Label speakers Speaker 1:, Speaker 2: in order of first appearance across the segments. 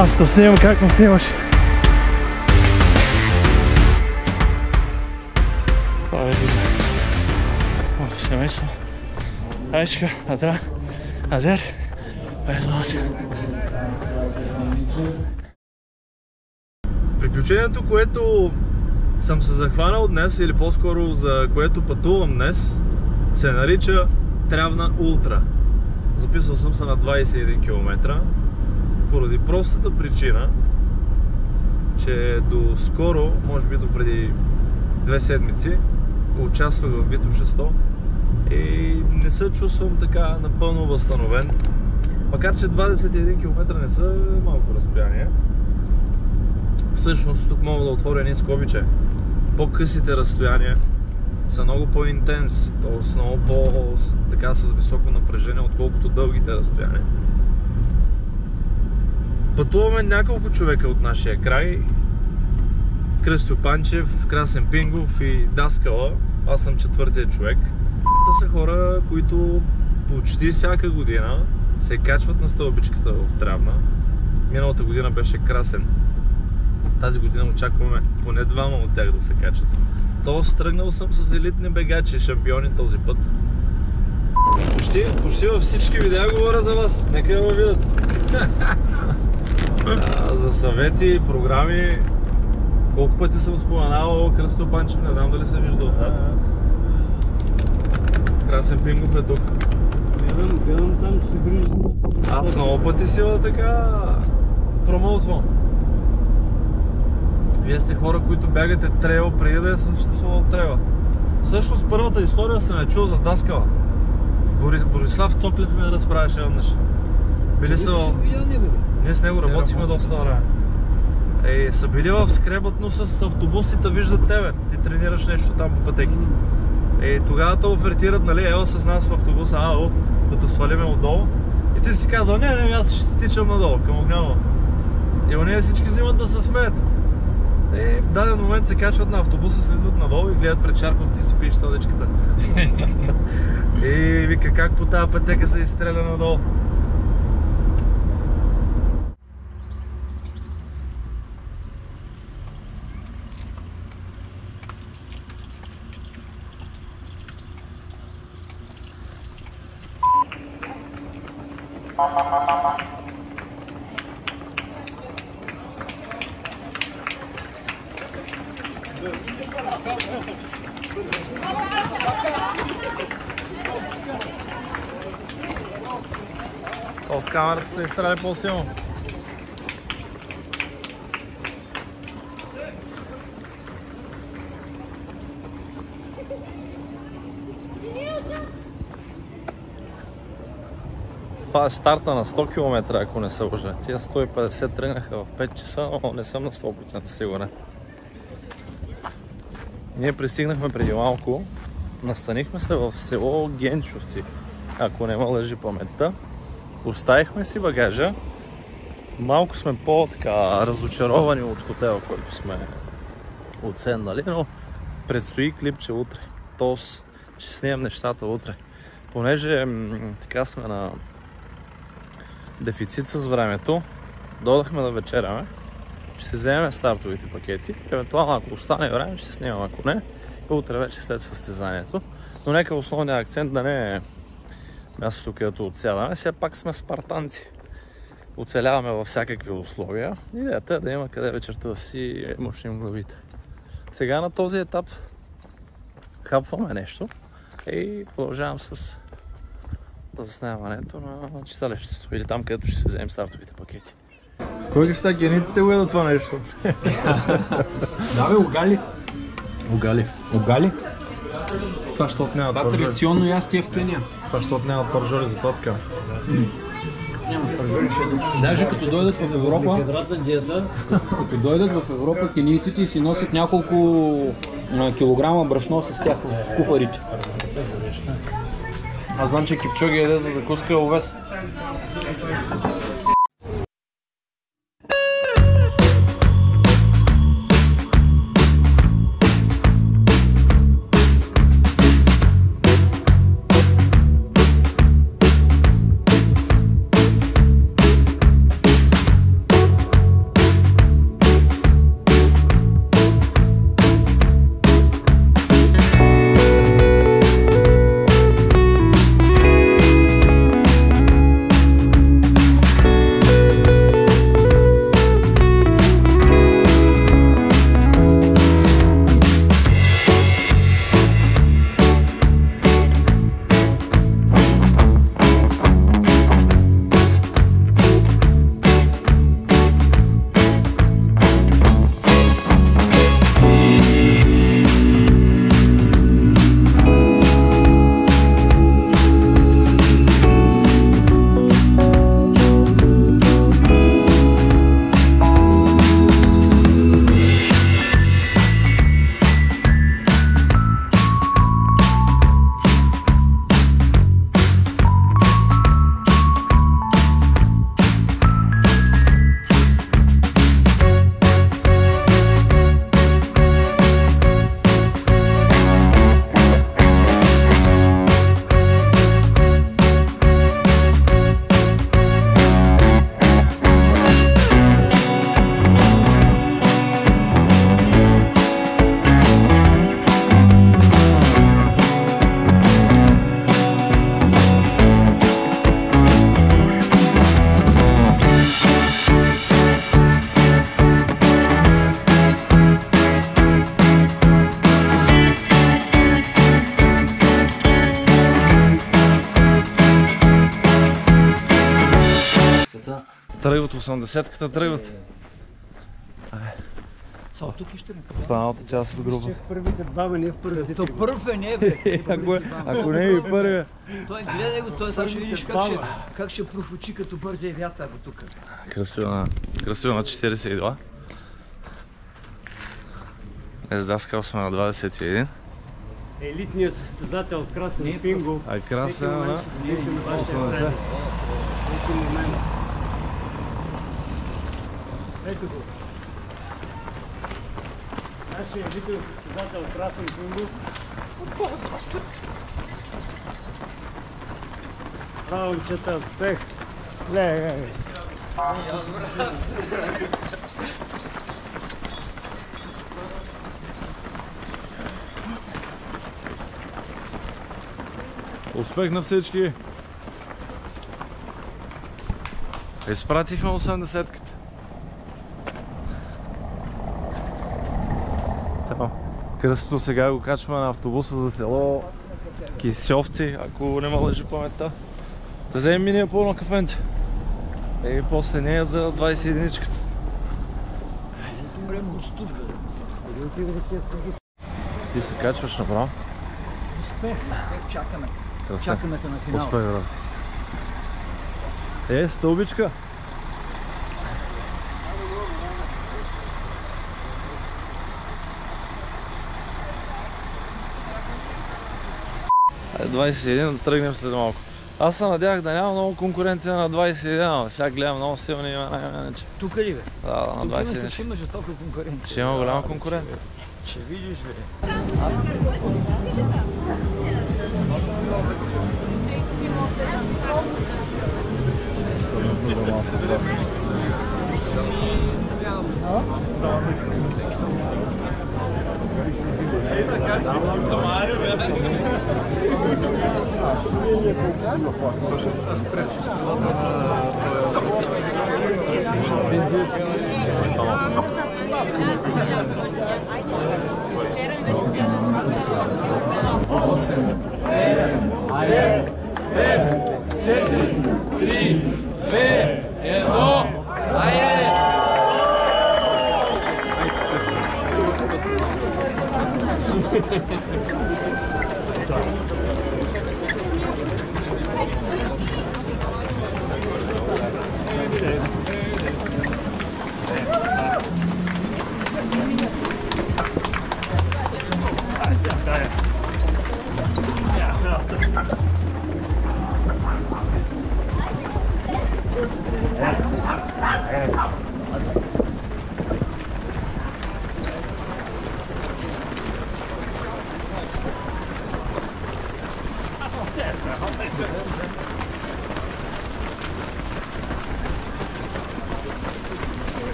Speaker 1: Аз да снимам как ме снимаш. Това е вижда. Моето семейство. Айчка, Азра, Азер. Везла се. Приключението, което съм се захванал днес, или по-скоро за което пътувам днес, се нарича Трявна Ултра. Записал съм се на 21 км, поради простата причина, че до скоро, може би до преди 2 седмици, участвах в Витоша 100 и не се чувствам така напълно възстановен. Макар че 21 км не са малко разстояние. Всъщност тук мога да отворя едни скобиче. По-късите разстояния са много по-интенс, т.е. много по-така с високо напрежение, отколкото дългите разстояния. Пътуваме няколко човека от нашия край. Кръстю Панчев, Красен Пингов и Даскала. Аз съм четвъртия човек. Те са хора, които почти всяка година се качват на стълбичката в Трявна. Миналата година беше Красен. Тази година очакваме поне двама от тях да се качат. Тоест тръгнал съм с елитни бегачи, шампиони този път. Почти във всички видеа говоря за вас. Нека я видят. За съвети, програми. Колко пъти съм споменавал Кръстю Панчев, не знам дали се вижда отзад. Красен Пингов е тук.
Speaker 2: Гледам там, че се грижи.
Speaker 1: Аз много пъти сила така промоутвам. Вие сте хора, които бягате трейл преди да е съществувал трейла. Всъщност първата история съм я чул за Даскала. Борислав Цоклев ми разправяше веднъж. Били са... Ние с него работихме доста време. Са били в скребътно с автобусите, виждат тебе. Ти тренираш нещо там по пътеките. Тогава те офертират, нали, ела с нас в автобуса, да те свалиме отдолу. И ти си казал, не, аз ще стичам надолу, към огнява. И онези всички взимат да се смеят. В даден момент се качват на автобуса, слизат надолу и гледат пред Шарков, ти си пиеш сладичката. И вика, как по тази пътека се изстреля надолу. С камерата се изстреля по-силно. Това е старта на 100 км, ако не се лъжа. Тия 150 тръгнаха в 5 часа, но не съм на 100% сигурен. Ние пристигнахме преди малко, настанихме се в село Генчовци, ако не ме лъжи паметта. Оставихме си багажа. Малко сме по-така разочаровани от хотела, който сме оценнали, но предстои клипче утре. Тоест, ще снимам нещата утре. Понеже така сме на дефицит с времето, додахме да вечеряме. Ще си вземем стартовите пакети. Евентуално, ако остане време, ще снимам, ако не, и утре вече след състезанието. Но нека основният акцент да не е мястото, където отсядаме. Сега пак сме спартанци. Оцеляваме във всякакви условия. Идеята е да има къде вечерта да си мъчним главите. Сега на този етап хапваме нещо и продължавам с заснемането на читалището или там, където ще се вземем стартовите пакети. Кой ги сега гениците го еда това нещо?
Speaker 2: Да бе, угали.
Speaker 1: Това защото нямат
Speaker 2: пържоли. Това традиционно ястие в Кения.
Speaker 1: Това защото нямат пържоли, затова така.
Speaker 2: Даже като дойдат в Европа, кенийците си носят няколко килограма брашно с тях в куфарите.
Speaker 1: Аз знам, че Кипчоги еде за закуска овес. Тръгват 80-ката, тръгват.
Speaker 3: Тук ще ме
Speaker 1: Останалата част от група.
Speaker 3: първите двама, не в първите. То първ е, не бе.
Speaker 1: Ако не е и първия.
Speaker 3: Той гледай го, той сега ще видиш как ще профучи като бързия вятър го тук.
Speaker 1: Красиво на 42. Днес Даскал сме на 21.
Speaker 4: Елитният състезател Красен Пингов.
Speaker 1: А Красен на 80.
Speaker 4: Ето го. Нашия елитен състезател Красен Пингов. Браво, момчета, успех! Ле.
Speaker 1: Успех на всички! Изпратихме 80-ката. Кръстото сега го качваме на автобуса за село Кисьовци, ако не ме лъжи паметта. Да вземем миния пълно кафенце. И после нея за 21-чката. Ти се качваш направо?
Speaker 3: Успех, чакаме.
Speaker 1: Красен.
Speaker 3: Чакаме те на финал.
Speaker 1: Успех, брат. Стълбичка! Айде 21 да тръгнем след малко. Аз се надявах да няма много конкуренция на 21, а сега гледам много силни имена.
Speaker 3: Тук ли бе?
Speaker 1: Да, на 21.
Speaker 3: Тук има жестока конкуренция.
Speaker 1: Ще има голяма конкуренция.
Speaker 3: Ще видиш бе.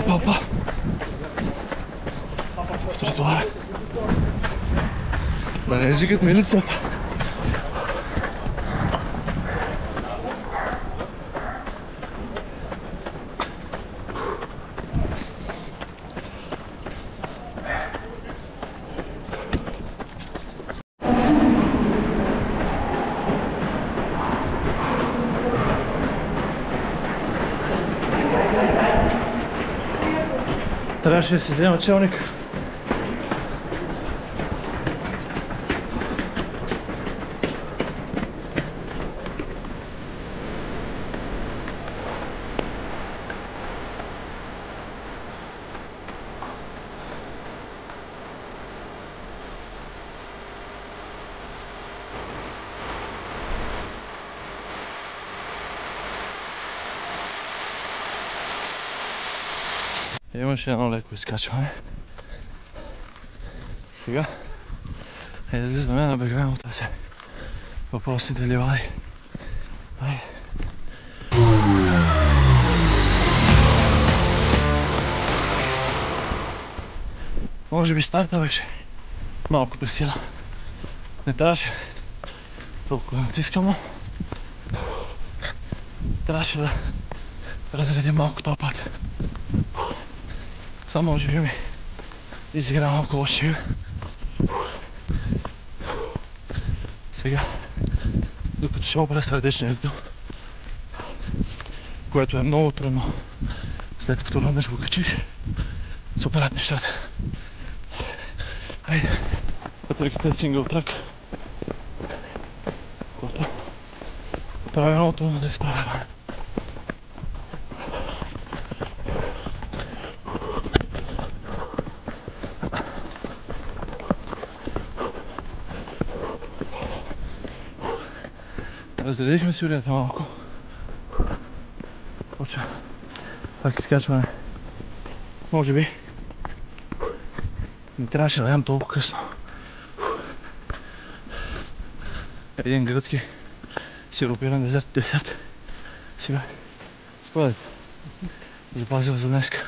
Speaker 1: Папа! Тротуара! Да не извикат милицията! Трябваше да си взема челник. Имаше едно леко изкачване. Сега излизаме на бегаемото се въпросните ливади. Айде. Може би старта беше малко пресила. Не трябваше толкова да натискам, но трябваше да разредим малко този път. Това може би ми изигра малко лошо. Сега, докато ще опре сърдечния ритъм, което е много трудно, след като веднъж го качиш, се операт нещата. Айде, пътърката е сингъл трак, което прави много трудно да изправя. Разредихме си урията малко. Почва пак изкачване. Може би не трябваше да ям толкова късно. Един гръцки сиропиран десерт. Сега според запазил за днеска.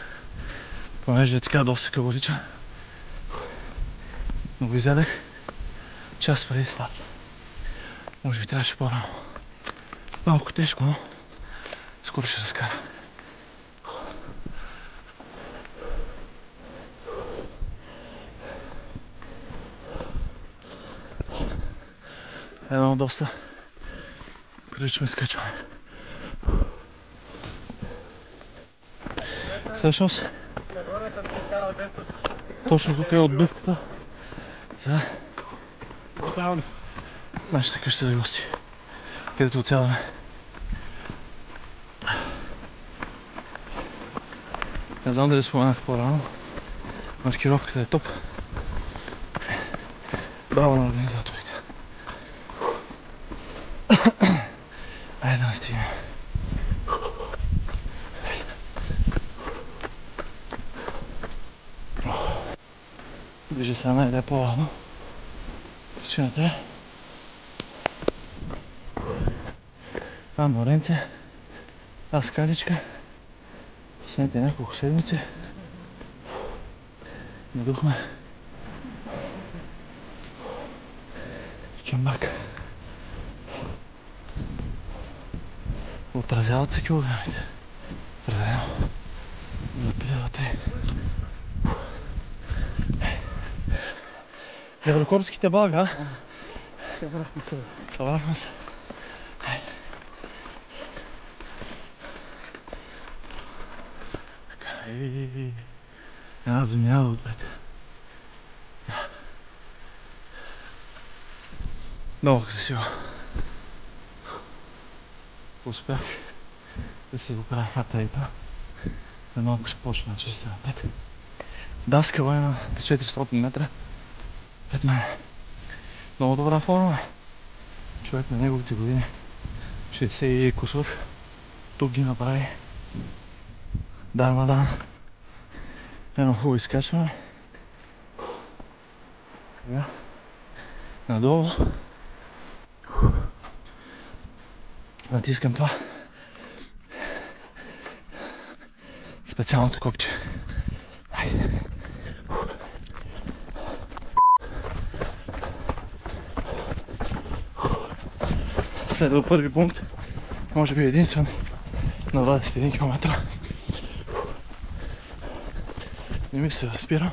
Speaker 1: Понеже е така доста калоричен. Но го изядах час преди старт. Може би трябваше по-рано. Малко тежко, но скоро ще разкара. Едно доста прилично изкачване. Всъщност, точно тук е отбивката за нашата къща за гости, където отсядаме. Не знам дали споменах по-рано, маркировката е топ. Браво на организаторите. Айде да настигнем. Движи се една идея по-бавно. Причината е там моренце, аз каличка. Последните няколко седмици надухме кембак. Отразяват се килограмите. Определено. За 3. Еврокорските бага, а? Събрахме се. Една земя отпред. Много красиво. Успях да си го правя хатейпа. Едно ако ще почна че се напред. Даскала е на 400 метра пред мен. Много добра форма. Човек на неговите години 60 и кусор. Тук ги направи дармадан. Едно хубаво изкачване. Сега надолу натискам това специалното копче. Айде. Следва първи пункт, може би единствен на 21 км. Не мисля да спирам,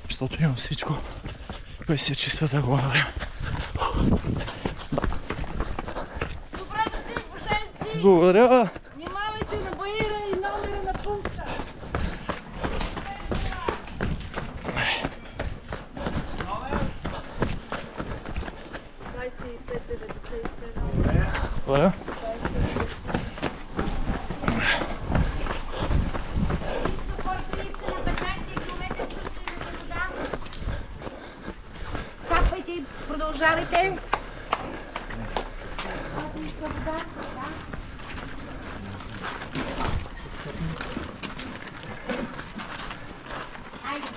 Speaker 1: защото имам всичко, 50 часа за губа на време.
Speaker 5: Добре дошли, бушенци!
Speaker 1: Благодаря!
Speaker 5: Внимавайте на баира и номера на пункта!
Speaker 1: Благодаря!
Speaker 5: Капайте, продължавайте! Айде,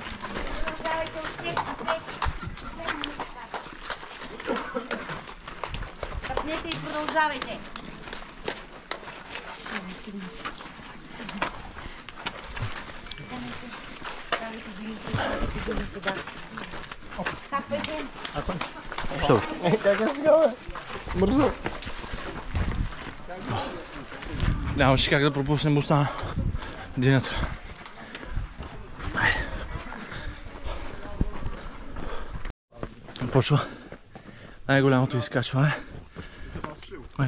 Speaker 5: продължавайте, успех. Капнете и продължавайте.
Speaker 2: Що?
Speaker 1: Бързо. Нямаше как да пропуснем остана динята. Почва най-голямото изкачване.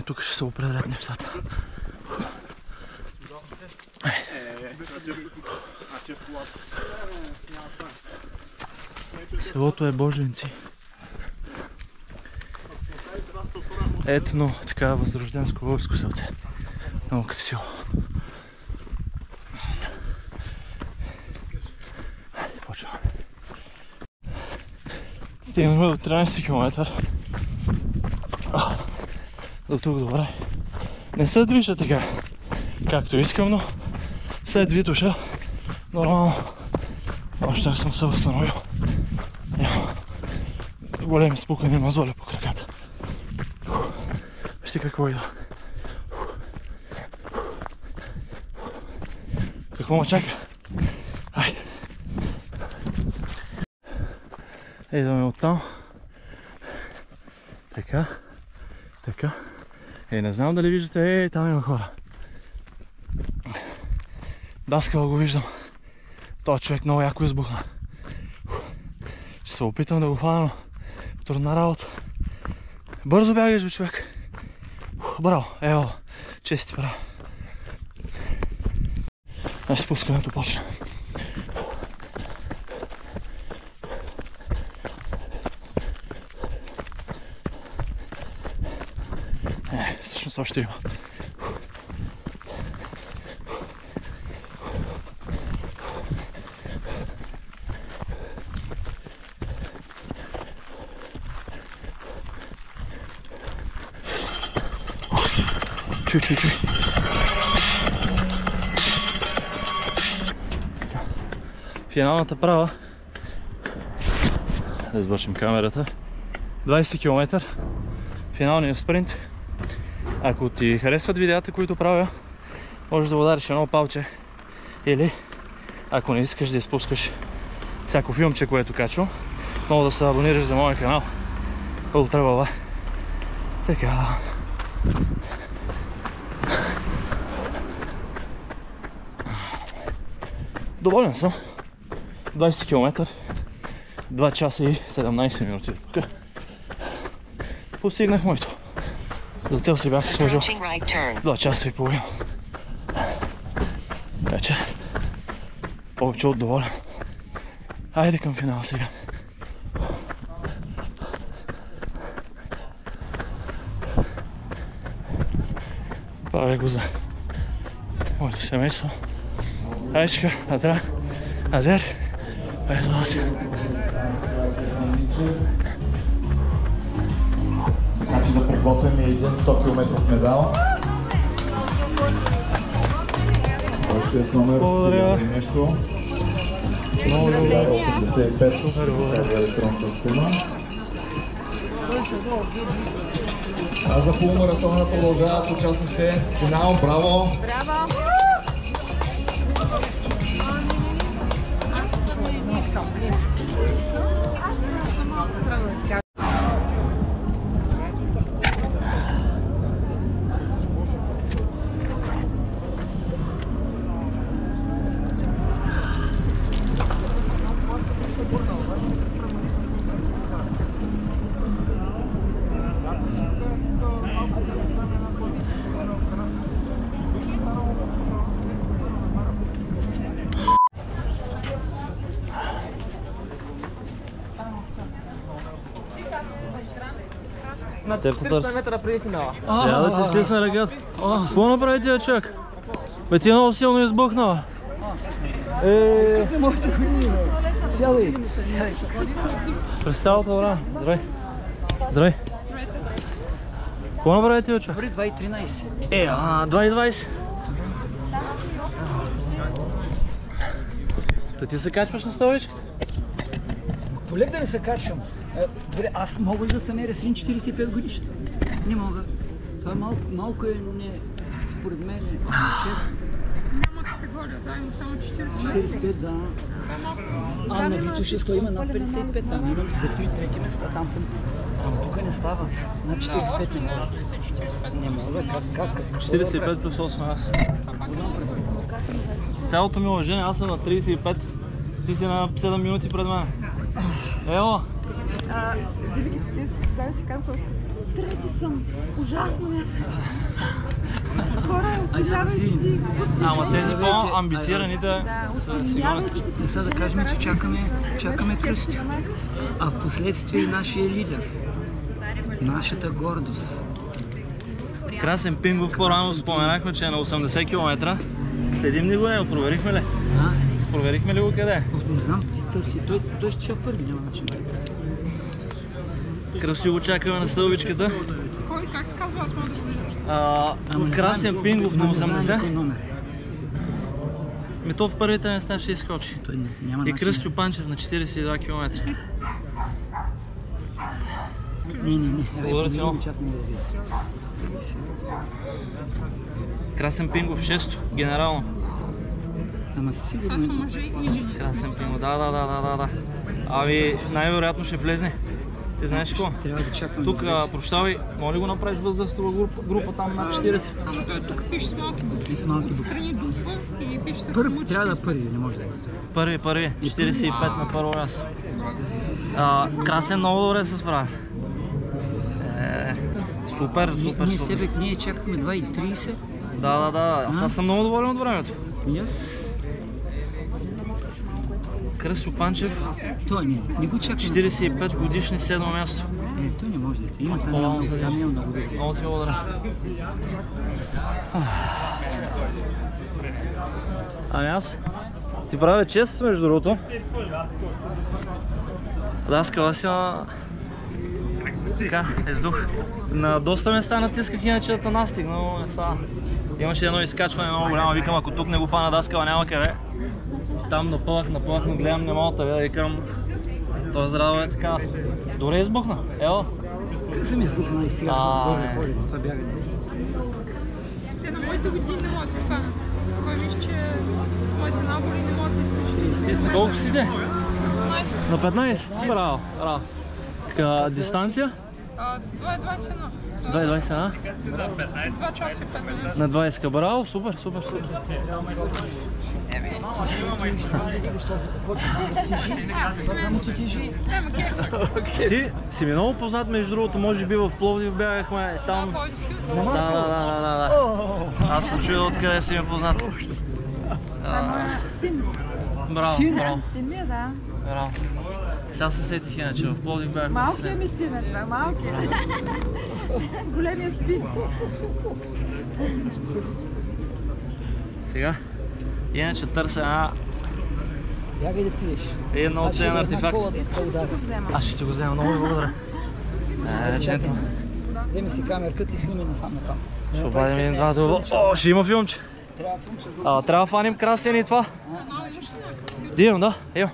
Speaker 1: Тук ще се определят нещата. Селото е Божуинци. Етно, така възрожденско българско селце. Много красиво. Почваме. Стигнахме до 13 км. До тук добре. Не се движа така, както искам, но след Витоша нормално още съм се възстановил. Няма големи спукани мазоли по краката. Вижте какво идва. Какво ме чака? Айде. Идваме оттам. Така. Така. Не знам дали виждате, там има хора. Даскала го виждам. Този човек много яко избухна. Ще се опитам да го хвана, но трудна работа. Бързо бягаш, бе, човек. Браво, ево, чести, браво. Спускането почна. Всъщност още има. Чуй. Финалната права. Да избършим камерата. 20 км. Финалният спринт. Ако ти харесват видеята, които правя, можеш да удариш едно палче. Или, ако не искаш да изпускаш всяко филмче, което качвам, много да се абонираш за моя канал. Ултрабала. Така. Доволен съм. 20 км. 2 часа и 17 минути. Постигнах моето. За цел си бях сложил 2 часа и половина. Така че повече от доволен. Айде към финала сега. Правя го за моето семейство. Айчка, Азра, Азер, айде си.
Speaker 6: Значи да приготвим един 100 км медал. Още с номер 1000 нещо. Много добре. 85 електронната система. А за полумаратона продължават участниците. Финал, браво!
Speaker 5: Браво!
Speaker 1: Те потърси. 300 метра преди финала. Трябва да ти стисна ръката. Какво направи тия човек? Бе ти е много силно избухнала.
Speaker 3: Сядай.
Speaker 1: През цялото време. Здравей. Здравей. Какво направи тия човек?
Speaker 3: 2.13.
Speaker 1: 2.20. Та ти се качваш на столичката?
Speaker 3: Полег да не се качвам. Аз мога ли да се меря с един 45 годишен? Не мога. Това малко е според мен е 6.
Speaker 7: Няма категория, дай му само 45.
Speaker 3: 45, да. А на Вито 6 той има над 55, там имам за 3 места, там съм. Ама тук не става. На 45 не мога. Не мога, как?
Speaker 1: 45 плюс 8 аз. С цялото ми уважение, аз съм на 35. Ти си на 7 минути пред мен. Ево!
Speaker 7: Винаги че сега ти казвам, трети съм. Ужасно ми се. Хора, оцелявайте си.
Speaker 1: Ама тези по-амбицираните са сигурни.
Speaker 3: Сега да кажем, че чакаме Кръстю. А в последствие и нашия лидер. Нашата гордост.
Speaker 1: Красен Пингов, по-рано споменахме, че е на 80 км. Следим ли го него? Проверихме ли? Проверихме ли го къде?
Speaker 3: Не знам, ти търси. Той ще чуя първи, няма начин.
Speaker 1: Кръстю го чакаме на стълбичката.
Speaker 7: Кой, как се казва? Аз мога да го виждам.
Speaker 1: Красен Пингов на 80.
Speaker 3: Кой номер е?
Speaker 1: То в първите места ще изскочи.
Speaker 3: Той няма
Speaker 1: И
Speaker 3: начин.
Speaker 1: Кръстю Панчев на 42 км.
Speaker 3: Не.
Speaker 1: Благодаря ти много.
Speaker 3: Част не да видя.
Speaker 1: Красен Пингов 6, генерално.
Speaker 3: Ама
Speaker 7: Това са
Speaker 3: сигурно.
Speaker 7: мъже и жени.
Speaker 1: Красен Пингов, да. Ами най-вероятно ще влезне. Ти знаеш какво?
Speaker 3: Трябва да чакаме.
Speaker 1: Тук, прощавай, моля ли го направиш възрастова група там над 40?
Speaker 7: Ама той тук пише с малки букви.
Speaker 3: С малки букви.
Speaker 7: Страни буква и пише с
Speaker 3: Първи,
Speaker 7: мъчки.
Speaker 3: трябва да първи, не може да е.
Speaker 1: Първи, 45 на първо място. Красен много добре се справя. Супер.
Speaker 3: Ние себе, ние чакахме 2:30.
Speaker 1: Да. Аз съм много доволен от времето.
Speaker 3: Yes.
Speaker 1: Кръстю Панчев,
Speaker 3: Той не го чакаме.
Speaker 1: 45 годишни, 7 място.
Speaker 3: Той не може да е. Има там няма много.
Speaker 1: Много ти благодаря. Ами аз ти правя чест, между другото. Да, скала си на... Така, издух. На доста места натисках иначе да настиг, но не става. Имаше едно изкачване много голямо, викам, ако тук не го фана даскала, няма къде. Там напълнах, но гледам, не мога да викам. Той здраво е така. Добре избухна, ево.
Speaker 3: Как съм избухнал и сега съм обзорно ходим, това бягане.
Speaker 7: Те на моите години не могат да фанат. Кой виж, че моите набори не могат да изсъщат.
Speaker 1: Колко си де?
Speaker 7: 15.
Speaker 1: На 15? Браво. Дистанция?
Speaker 7: 2:21.
Speaker 1: 2:21?
Speaker 7: 2 часа и 5 минути.
Speaker 1: На 20. Браво, супер. Ти си ми много познат, между другото, може би в Пловдив бягахме там. Да. Аз съм чуил откъде си ми познат.
Speaker 7: Син.
Speaker 1: Браво.
Speaker 7: Син ми е, да.
Speaker 1: Браво. Сега се сетих иначе, в Пловдив бягахме.
Speaker 7: Малкият ми син е това, малкият. Големия спи.
Speaker 1: Сега, иначе търся една
Speaker 3: Бягай да пиеш.
Speaker 1: много ценен артефакт. Аз ще си го взема, много ви благодаря.
Speaker 3: Вземи си камерката и снимай насам натам.
Speaker 1: Ще обадим един-два дълго. О, ще има филмче. Трябва да фаним Красен и това. Дивам, да, ево.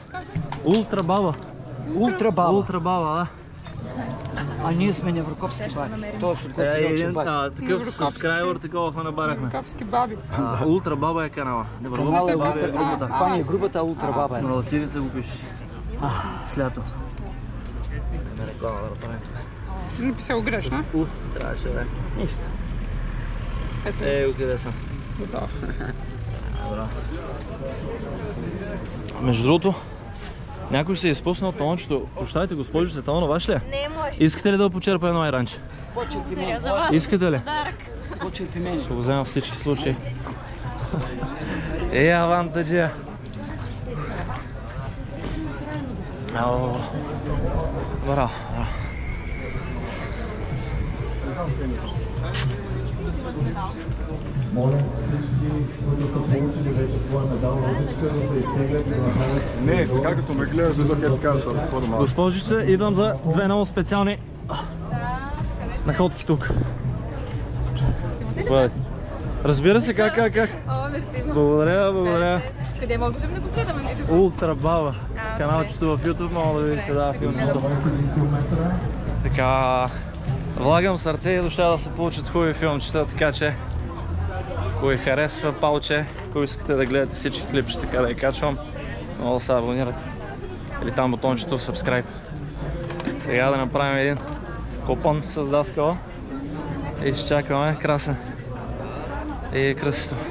Speaker 1: Ултра баба. Ултра баба, да.
Speaker 3: А ние сме Неврокопски баби. Това ще отгоди си
Speaker 1: Един
Speaker 3: баби.
Speaker 1: такъв сабскрайбър, такова набарахме.
Speaker 7: Капски баби.
Speaker 1: Ултра баба е канала.
Speaker 3: Канала
Speaker 1: Неврокопски баби е групата.
Speaker 3: Това ни е групата, а Ултра баба е.
Speaker 1: На латиница го пишеш. С лято. Реклама да направим тук.
Speaker 7: Написал грешно.
Speaker 1: Трябваше да е.
Speaker 3: Нищо.
Speaker 1: Ей, къде съм?
Speaker 7: Готов.
Speaker 1: Между другото, някой се е изпуснал талончето. Прощайте, госпожо Светлана, ваш ли е?
Speaker 5: Не е мой.
Speaker 1: Искате ли да почерпа едно айранче?
Speaker 5: Благодаря за вас.
Speaker 1: Искате ли?
Speaker 5: Подарък.
Speaker 3: Почерпи мен.
Speaker 1: Ще го взема в всички случаи. Ей, авантаджия! Браво.
Speaker 6: Моля всички, които са получили вече своя медал, лодичка да се изтеглят и да направят...
Speaker 8: Не, така като ме гледаш, да как кажа, да разхода малко.
Speaker 1: Госпожице, идвам за две много специални находки тук. Заповядайте. Разбира се, как?
Speaker 7: О, мерси.
Speaker 1: Благодаря.
Speaker 7: Къде можем да го гледаме?
Speaker 1: Ултра баба. Каналчето в YouTube, мога да видите, да, филмчето.
Speaker 6: 21 километра.
Speaker 1: Така, влагам сърце и душа да се получат хубави филмчета, така че Ако ви харесва палче, ако искате да гледате всички клипчета, така да я качвам, много да се абонирате. Или там бутончето в subscribe. Сега да направим един купон с даскала и ще чакаме Красен и Кръстито.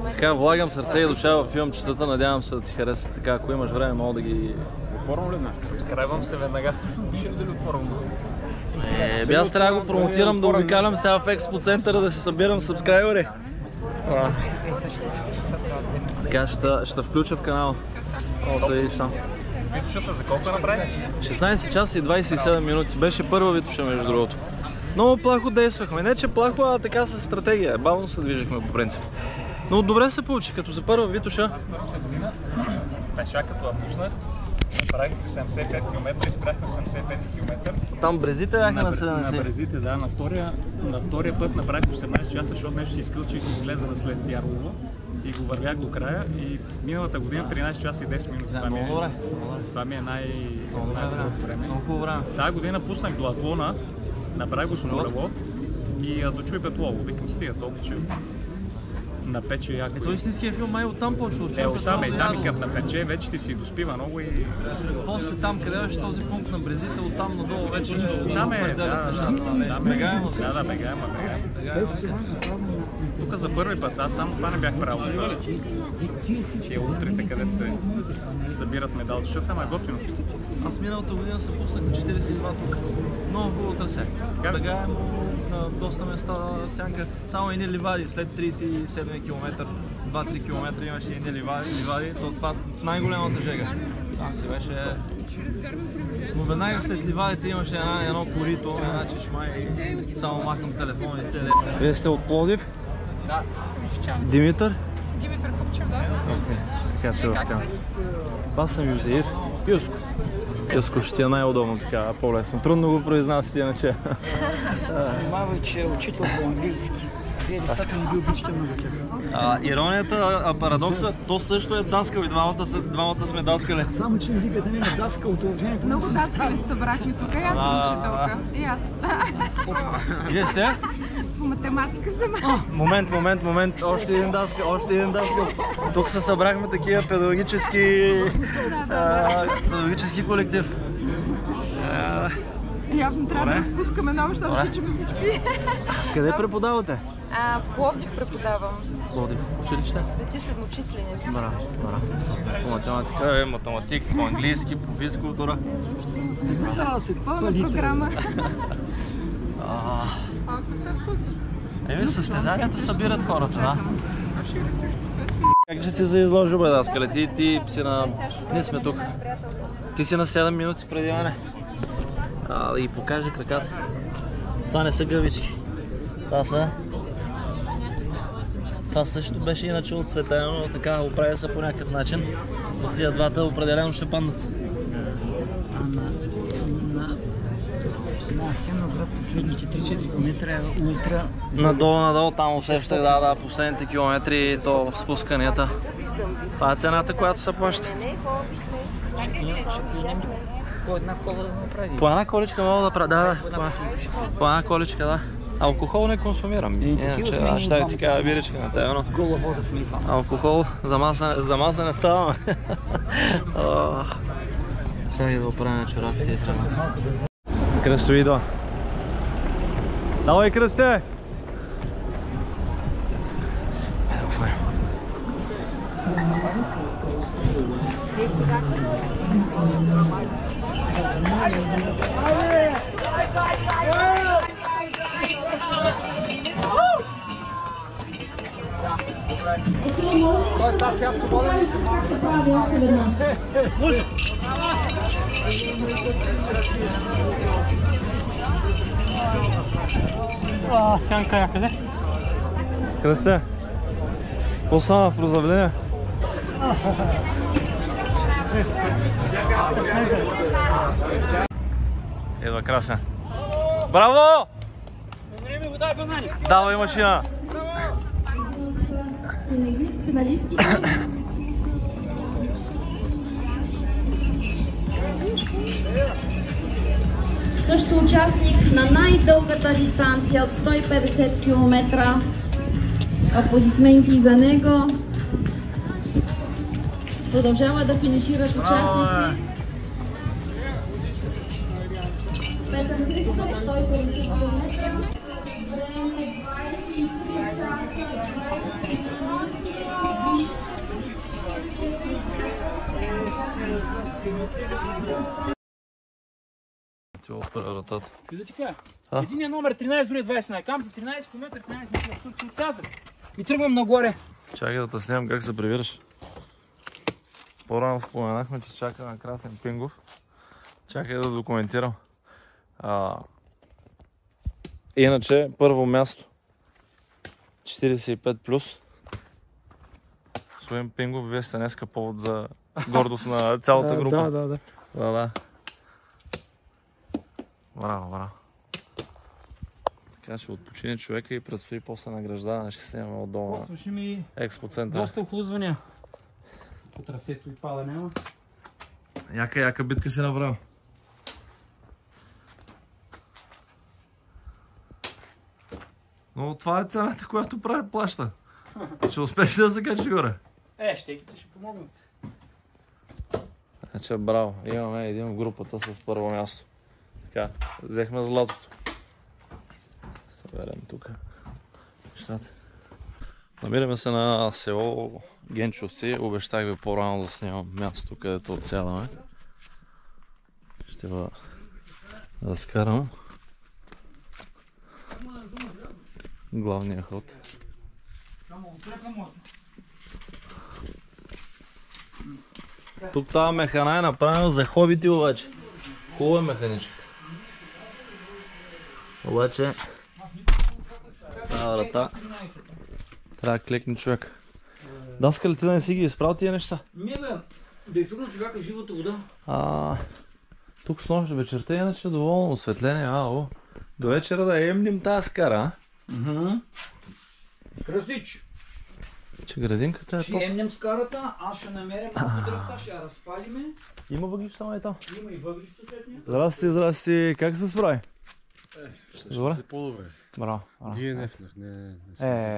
Speaker 1: Така, влагам сърце и душа в филмчетата, надявам се да ти хареса. Така, ако имаш време, мога да ги... Отворвам ли днес? Сабскрайбвам се веднага. Пише ли дали отворвам? Аз трябва да го промотирам, да обикалям сега в Експо центъра да се събирам сабскрайбъри. Така, ще включа в канала. О, се видиш там. Витушата за колко направи? 16 часа и 27 минути. Беше първа витуша, между другото. Много плахо действахме. Не че плахо, а така с стратегия. Бавно се движихме по принцип. Но добре се получи, като за първа витуша.
Speaker 9: Пеша като я пуснах, направих 75 км и спрях на 75 км.
Speaker 1: Там брезите бяха на 70?
Speaker 9: На брезите, да. На втория път направих 18 часа, защото нещо си изкълчих и излеза след Ярлово. И го вървях до края и миналата година 13 часа и 10 минути. Това ми е най-доброто време.
Speaker 1: Много хубаво време.
Speaker 9: Тази година пуснах до Атлона, направих го с Мураво и Дочуй Петлово. Викам, стига толкова, че напече яко.
Speaker 1: Ето истинския филм май оттам почва.
Speaker 9: Оттам и като напече, вече ти си доспива много и...
Speaker 1: После там, къде беше този пункт на брезите, оттам надолу вече ще
Speaker 9: там е,
Speaker 1: бегаемо.
Speaker 9: Да, бегаемо. Тук за първи път, аз само това не бях правил. Тия утрите, където се събират медалчета, ама е готино.
Speaker 1: Аз миналата година се пуснах на 42 тук. Много хубаво трасе. Бегаемо на доста места сянка. Само едни ливади след 37 км, 2-3 км имаше едни ливади. Това най-голямата жега. Там си беше... Но веднага след ливадите имаше едно корито, една чешма и само махам телефон и цели. Вие сте от Пловдив?
Speaker 10: Да.
Speaker 1: Димитър?
Speaker 10: Димитър Купчев, да.
Speaker 1: Така се въвтям. Аз съм Юзеир. Юско. Юско ще ти е най-удобно така, по-лесно. Трудно го произнасяте иначе.
Speaker 3: Внимавай, че е учител по английски. Вие децата не ги обичате много тях.
Speaker 1: Иронията, парадокса, то също е даскал и двамата сме даскали.
Speaker 3: Само, че не ви да не е даскал от уважението.
Speaker 7: Много даскали се събрахме тук, и аз съм учителка. И аз.
Speaker 1: Вие сте?
Speaker 7: По математика съм аз.
Speaker 1: Момент. Още един даскал. Тук се събрахме такива педагогически колектив.
Speaker 7: Явно трябва да разпускаме много, защото тичаме всички.
Speaker 1: Къде преподавате?
Speaker 10: В Пловдив преподавам.
Speaker 1: Пловдив. Училище?
Speaker 10: Свети седмочисленици.
Speaker 1: Браво. По математика, математик, по английски, по физкултура.
Speaker 7: Пълна програма.
Speaker 1: Състезанията събират хората, да? Как ще си за изложба, даскале? Ти си на... Ние сме тук. Ти си на 7 минути преди мене. Да ги покажа краката. Това не са гъвички. Това също беше иначе отцветено, но така оправя се по някакъв начин. От тия двата определено ще паднат.
Speaker 3: На Асеновград последните 3-4 км е ултра...
Speaker 1: Надолу, там усещах, да, последните километри, то в спусканията. Това е цената, която се плаща.
Speaker 3: По една кола да направи.
Speaker 1: По една количка мога да правя, да. По една количка, да. Алкохол не консумирам. Иначе, аз ще ти кажа биричка на тебе, но...
Speaker 3: Гола вода сме.
Speaker 1: Алкохол за маса не ставаме. Сега ги да оправим чорапите и страна. Кръсто идва. Давай, Кръсте! Да го фаним.
Speaker 11: Сянка някъде.
Speaker 1: Кръсте! Какво стана в прозавление? Едва Красен. Браво! Давай машина!
Speaker 12: Също участник на най-дългата дистанция от 150 км
Speaker 7: Аплодисменти за него. Продължава да финишират участници. Петър Христов, 150 км. Време 23 часа, 20
Speaker 1: Ти отпира вратата.
Speaker 2: Да ти кажа. Единият номер 13, другия 20. Кам за 13 км, 13 метра. Абсурд, че отказах. И тръгвам нагоре.
Speaker 1: Чакай да те снимам как се прибираш. По-рано споменахме, че чакаме Красен Пингов. Чакай да документирам. Иначе, първо място. 45+. Господин Пингов, вие сте днеска повод за гордост на цялата група. Да. Браво. Така ще отпочине човека и предстои после награждаване. Ще снимаме отдолу на Експо центъра.
Speaker 2: Доста охлузвания. По трасето и пада няма.
Speaker 1: Яка битка си направил. Но това е цената, която плаща. Ще успеш да се качиш горе.
Speaker 2: Щеките ще помогнат.
Speaker 1: Значи, браво. Имаме един в групата с първо място. Така, взехме златото. Съберем тук. Намираме се на село Генчовци. Обещах ви по-рано да снимам място, където отсядаме. Ще ви разкарам главния ход. Тук тази механа е направена за хобити обаче. Хубава е механичката. Обаче тази врата трябва да клекне човек. Даска ли ти да не си ги изправил тия неща?
Speaker 2: Не бе, да изсъгна човека живата вода.
Speaker 1: Тук с нощ вечерта иначе доволно осветление. До вечера да емним тази скара,
Speaker 2: Кръстич!
Speaker 1: Че градинката е топ.
Speaker 2: Ще емнем скарата, аз ще намеря малко дръвца, ще я разпалиме.
Speaker 1: Има въглища, май там?
Speaker 2: Има и въглища след нея.
Speaker 1: Здрасти, как се справи?
Speaker 11: Ще се по-добре.
Speaker 1: Браво.
Speaker 11: DNF-нах, не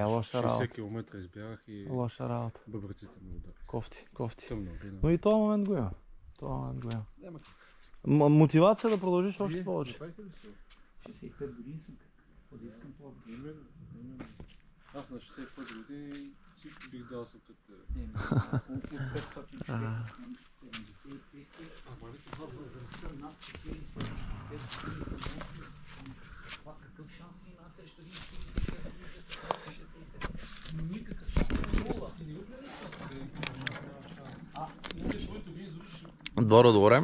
Speaker 1: лоша работа.
Speaker 11: 60 км избягах и
Speaker 1: лоша работа.
Speaker 11: Бъбреците ми ударих.
Speaker 1: Кофти.
Speaker 11: Тъмно.
Speaker 1: Но и този момент го има. Мотивация да продължиш още повече.
Speaker 2: 65 години съм какво да искам това.
Speaker 11: Аз на 65 години всичко бих дал съм пред тебе.
Speaker 2: От 500 човека. Това възрастта над 40, 45, 48. Това какъв шанс има срещу един 45, никакъв шанс.
Speaker 1: Двора добре.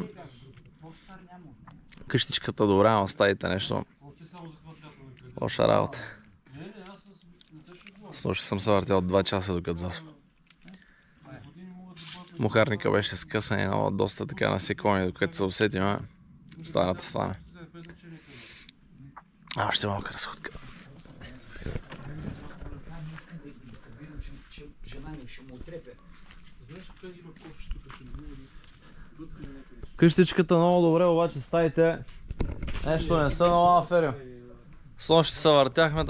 Speaker 1: Къщичката добре, ама оставите нещо. Лоша работа. Слушай, съм се въртял 2 часа докато заспа. Мухарника беше скъсан и доста така насекоми, докато се усетим. Стане. Още малка разходка. Къщичката много добре, обаче стаите нещо не са много афери. С нощи се въртяхме.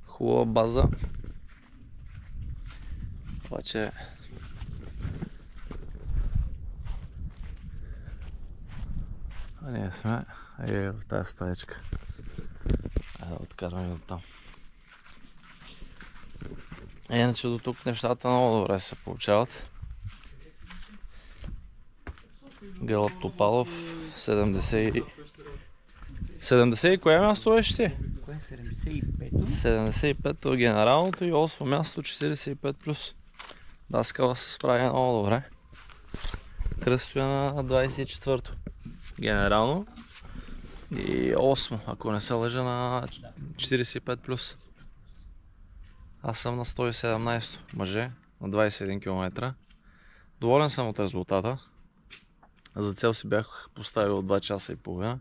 Speaker 1: Хубава база. Обаче ние сме в тази стаечка. Айде да откарваме до там. Иначе до тук нещата много добре се получават. Гълъб Топалов, 70 и кое място беше ти?
Speaker 3: Кое е 75-то?
Speaker 1: 75-то генералното и 8 място 45+. Даскала се справи много добре. Кръстоя на 24-то. Генерално и 8, ако не се лъжа, на 45+. Аз съм на 117 мъже на 21 км. Доволен съм от резултата. За цел си бях поставил 2 часа и половина.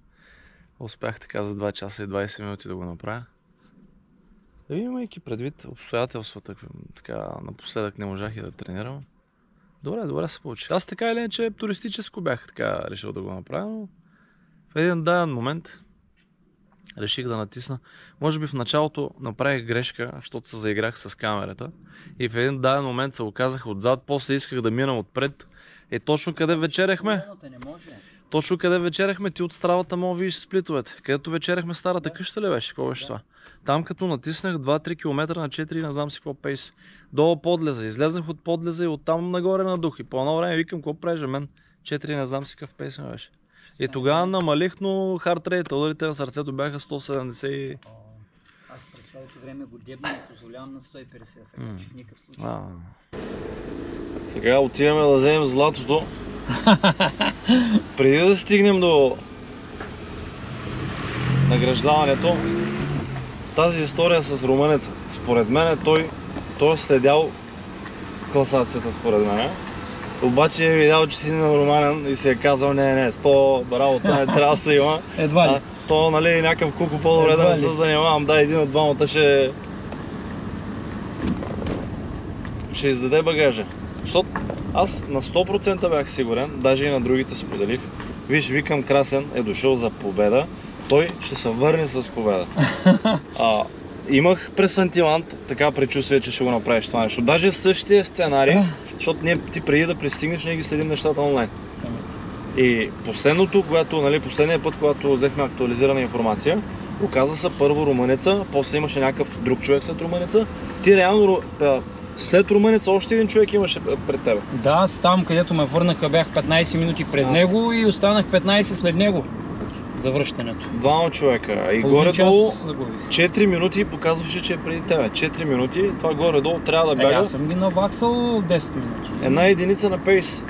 Speaker 1: Успях така за 2 часа и 20 минути да го направя. Имайки предвид обстоятелствата, така напоследък не можах и да тренирам. Добре се получи. Аз така или иначе туристическо бях така решил да го направя, но в един даден момент реших да натисна. Може би в началото направих грешка, защото се заиграх с камерата и в един даден момент се оказах отзад, после исках да мина отпред. Точно къде вечеряхме? Точно къде вечеряхме, ти от стравата мога видиш сплитовете. Където вечеряхме старата къща ли беше? Какво беше това? Там като натиснах 2-3 км на 4, не знам си какво пейс. Долу подлеза, излезнах от подлеза и оттам нагоре на дух. И по едно време викам, какво правиш мен? 4, не знам си какъв пейс ме беше. И тогава намалих, но хард-рейта, ударите на сърцето бяха 170.
Speaker 3: Аз през цялото време го дебна и позволявам на 150 сега, в никакъв случай.
Speaker 1: Сега отиваме да вземем златото. Преди да стигнем до награждаването, тази история с румънеца. Според мен той е следял класацията според мен. Обаче е видял, че си нормален и си е казал не, 100 работа не трябва да се има.
Speaker 3: Едва ли.
Speaker 1: То нали някакъв куко по-добре да не се занимавам. Да, един от двамата ще издаде багажа. Защото аз на 100% бях сигурен, даже и на другите споделих. Виж, викам, Красен е дошъл за победа, той ще се върне с победа. Имах пресантимент, така предчувствие, че ще го направиш това нещо. Даже същия сценарий, защото ти преди да пристигнеш, ние ги следим нещата онлайн. И последното, последния път, когато взехме актуализирана информация, оказа се първо румънеца, после имаше някакъв друг човек след румънеца. Ти реално след румънеца още един човек имаше пред тебе.
Speaker 3: Да, аз там, където ме върнаха, бях 15 минути пред него и останах 15 след него за връщането.
Speaker 1: Двама човека. И горе-долу 4 минути показваше, че е преди тебе. 4 минути, това горе-долу трябва да бяга.
Speaker 3: Аз съм ги наваксал 10 минути.
Speaker 1: Една единица на пейс.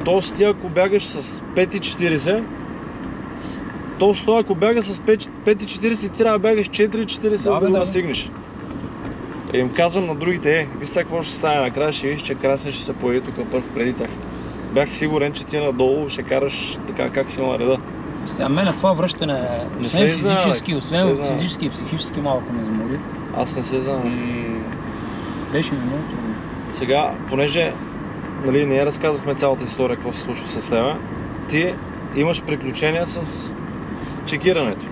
Speaker 1: Тоест ти ако бягаш с 5,40, ако бягаш с 5,40, ти трябва да бягаш 4,40, за да стигнеш. И им казвам на другите, виж сега какво ще стане накрая, ще видиш, че Красен ще се появи тук първ преди тях. Бях сигурен, че ти надолу ще караш така как си на реда.
Speaker 3: Сега мене това връщане, освен физически и психически малко ме замори.
Speaker 1: Аз не се знам.
Speaker 3: И беше ми много трудно.
Speaker 1: Сега, понеже ние разказахме цялата история, какво се случва с теб, ти имаш приключения с чекирането,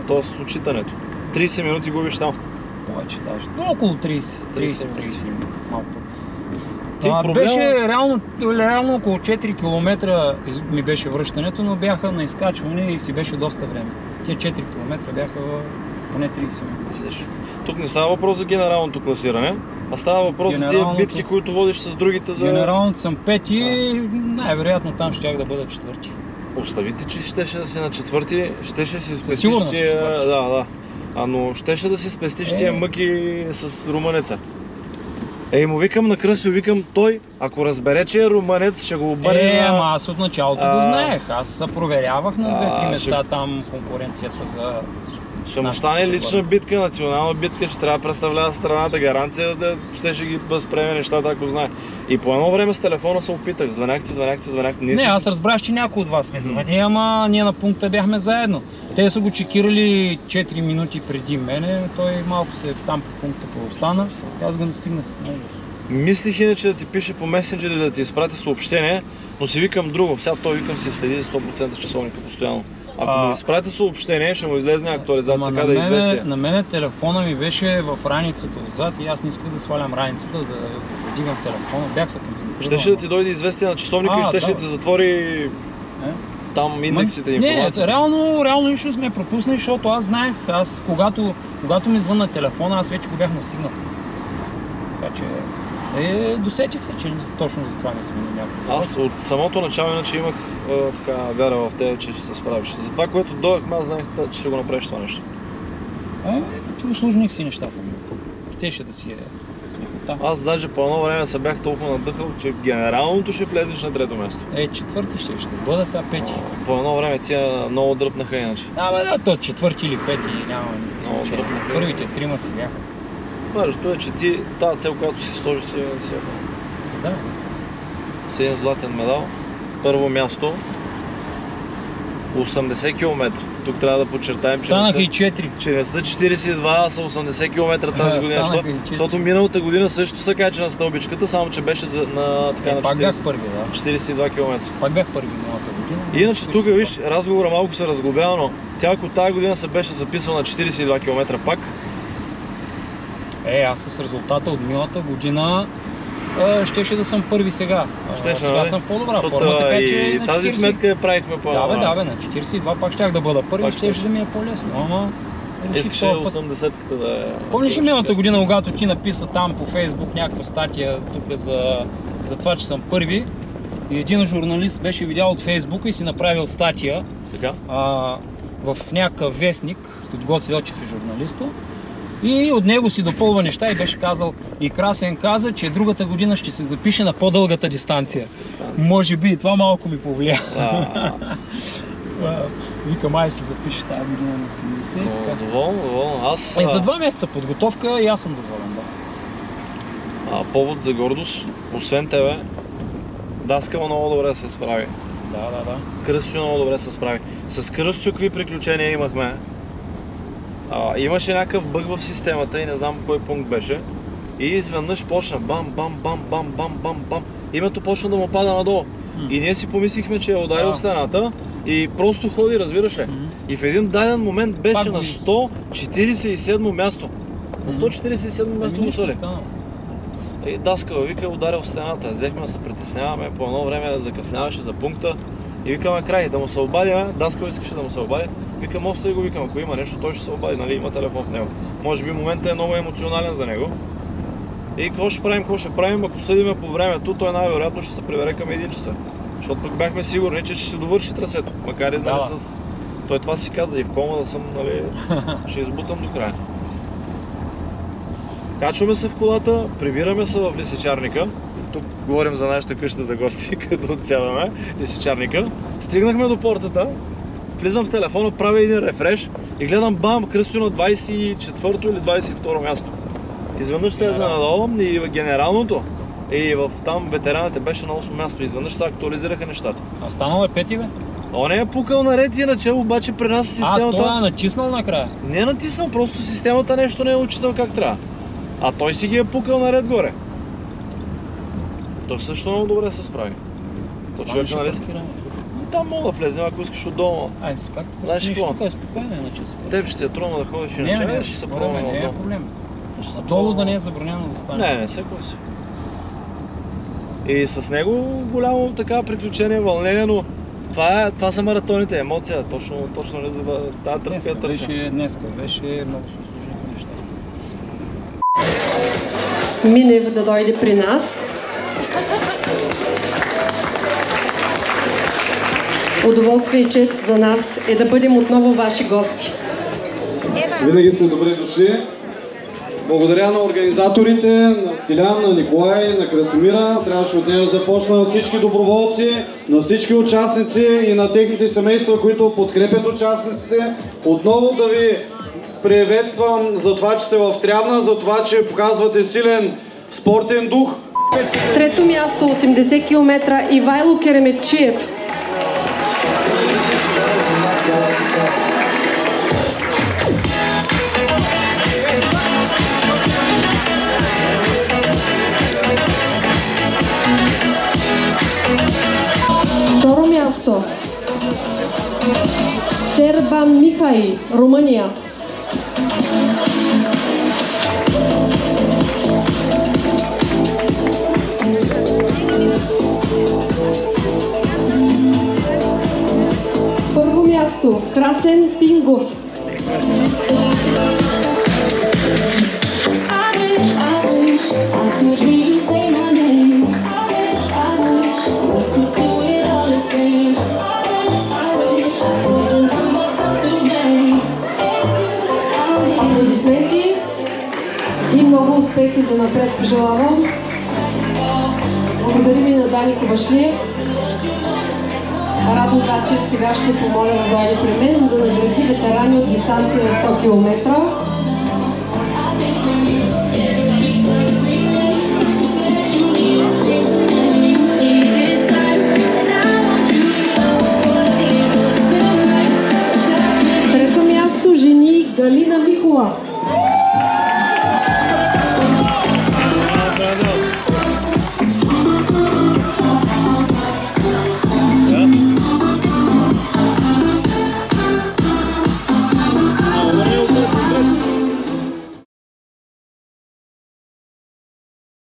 Speaker 1: т.е. с отчитането. 30 минути губиш там.
Speaker 3: Повече даже. Около 30 малко.
Speaker 1: Проблема...
Speaker 3: Беше реално около 4 км ми беше връщането, но бяха на изкачване и си беше доста време. Тия 4 км бяха поне 30 минути.
Speaker 1: Тук не става въпрос за генералното класиране, а става въпрос за тия битки, които водиш с другите за...
Speaker 3: Генералното съм пети и най-вероятно там щях да бъда четвърти.
Speaker 1: Оставите, че щеше да си на четвърти, щеше да си спестиш
Speaker 3: сигурно
Speaker 1: тия... Да. Но щеше да си спестиш тия мъки с румънеца. Му викам на Кръсио, викам той, ако разбере, че е румънец, ще го обърне на...
Speaker 3: Ама аз от началото го знаех. Аз се проверявах на 2-3 места там конкуренцията за...
Speaker 1: Ще му стане лична битка, национална битка, ще трябва да представлява страната, гаранция да ще ги възприеме нещата, ако знае. И по едно време с телефона се опитах, звъняхте.
Speaker 3: Не, аз разбрах, че някой от вас ме звъни, ама ние на пункта бяхме заедно. Те са го чекирали 4 минути преди мене, той малко се там по пункта поостана, аз го настигнах.
Speaker 1: Мислих иначе да ти пише по месенджери, да ти изпрати съобщение, но си викам друго. Сега той викам си следи 100% часовника постоянно. Ако му изпрати съобщение, ще му излезне актуализация, така да известия.
Speaker 3: На мене телефона ми беше в раницата отзад и аз не исках да свалям раницата, да подигам телефона, бях се концентрирал.
Speaker 1: Щеше да ти дойде известие на часовника и щеше да ти затвори там индексите и информация.
Speaker 3: Не, реално нищо сме пропуснали, защото аз знаех, когато ми звънна телефона, аз вече го бях настигнал. Така че... досетих се, че точно за това не сме на някакво.
Speaker 1: Аз от самото начало иначе имах така вяра в теб, че ще се справиш. За това, което дойдахме, аз знаех, че ще го направиш това нещо.
Speaker 3: Ти усложних си нещата. Щеше да си е снехота.
Speaker 1: Аз даже по едно време се бях толкова надъхал, че генералното ще влезеш на трето място.
Speaker 3: Четвърти ще бъда сега пети.
Speaker 1: По едно време тия много дръпнаха иначе.
Speaker 3: То четвърти или пети няма.
Speaker 1: Много дръпнаха.
Speaker 3: Първите трима си бяха.
Speaker 1: Важното е, че ти тази цел, която си сложи си с един златен медал, първо място 80 км. Тук трябва да подчертаем, че
Speaker 3: станаха и 4.
Speaker 1: Че не са 42, а са 80 км тази година. Защото миналата година също се качи на стълбичката, само че беше на така на 42 км.
Speaker 3: Пак бях първи миналата година.
Speaker 1: Иначе тук, виж, разговора малко се разглобява, но тя ако тази година се беше записала на 42 км пак.
Speaker 3: Аз с резултата от миналата година щеше да съм първи сега. Сега съм в по-добра форма, така че
Speaker 1: и тази сметка я правихме по...
Speaker 3: Да, на 42 пак щях да бъда първи, щеше да ми е по-лесно. Ама...
Speaker 1: Искаше 80-ката да е...
Speaker 3: Помниш ли миналата година, когато ти написа там по Фейсбук някаква статия тук за това, че съм първи, и един журналист беше видял от Фейсбука и си направил статия в някакъв вестник, от Гоце Йочев е журналиста, и от него си допълва неща и беше казал, и Красен каза, че другата година ще се запише на по-дългата дистанция. Може би и това малко ми повлия. Вика, май се запише тази година на 80.
Speaker 1: Доволно.
Speaker 3: За 2 месеца подготовка и аз съм доволен, да.
Speaker 1: Повод за гордост, освен тебе, Даскал много добре се справи.
Speaker 3: Да.
Speaker 1: Кръстю много добре се справи. С Кръстю какви приключения имахме? Имаше някакъв бъг в системата и не знам кой пункт беше. И изведнъж почна бам. Името почна да му пада надолу. И ние си помислихме, че е ударил стената и просто ходи, разбираш ли? И в един даден момент беше на 147 място. На 147 място го свали. И Даскал вика, ударил стената. Взехме да се притесняваме, по едно време закъсняваше за пункта. И викаме край, да му се обадим, Даскал искаше да му се обади. Викам, остави го, викам, ако има нещо, той ще се обади, нали, има телефон в него. Може би моментът е много емоционален за него. И какво ще правим, ако съдиме по времето, той най-вероятно ще се прибере към 1 часа. Защото пък бяхме сигурни, че ще довърши трасето. Макар и да не с... Той това си каза и в кома да съм, нали, ще избутам до края. Качваме се в колата, прибираме се в Лисичарника. Тук говорим за нашата къща за гости, като отсядаме Лисичарника. Стигнахме до портата, влизам в телефона, правя един рефреш и гледам бам, Кръстю на 24-то или 22-ро място. Изведнъж слезе надолу и генералното и там ветераните беше на 8 място. Изведнъж се актуализираха нещата.
Speaker 3: А станал е 5, бе?
Speaker 1: Он е пукал наред иначе, обаче при нас системата...
Speaker 3: той е натиснал накрая?
Speaker 1: Не е натиснал, просто системата нещо не е учител как трябва. А той си ги е пукал наред горе. Той също много добре се справи. То човек, нали? Там мога да влезем, ако искаш отдолу.
Speaker 3: Айде, пак. Знаеш какво? Тук е спокойно, иначе се.
Speaker 1: Теб ще ти е трудно да ходиш иначе,
Speaker 3: не,
Speaker 1: ще се пробваме отдолу.
Speaker 3: Не е проблем. Долу да не е забранено да стане.
Speaker 1: Не, всеко си. И с него голямо така приключение, вълнение, но това са маратоните, емоция, точно не за да търпя търся.
Speaker 3: Днеска беше много сложни неща.
Speaker 12: Минев да дойде при нас. Удоволствие и чест за нас е да бъдем отново ваши гости.
Speaker 13: Винаги сте добре дошли. Благодаря на организаторите, на Стилян, на Николай, на Красимира. Трябваше от нея да започна на всички доброволци, на всички участници и на техните семейства, които подкрепят участниците. Отново да ви приветствам за това, че сте в Трявна, за това, че показвате силен спортен дух.
Speaker 12: Трето място, 80 км, Ивайло Кереметчиев. Второ място, Сербан Михай, Румъния. Първо място, Красен Пингов. Аплодисменти и много успехи за напред пожелавам. Благодарим и на Дани Ковашлиев. Радо Дачев сега ще помоля да дойде при мен, за да награди ветерани от дистанция на 100 км.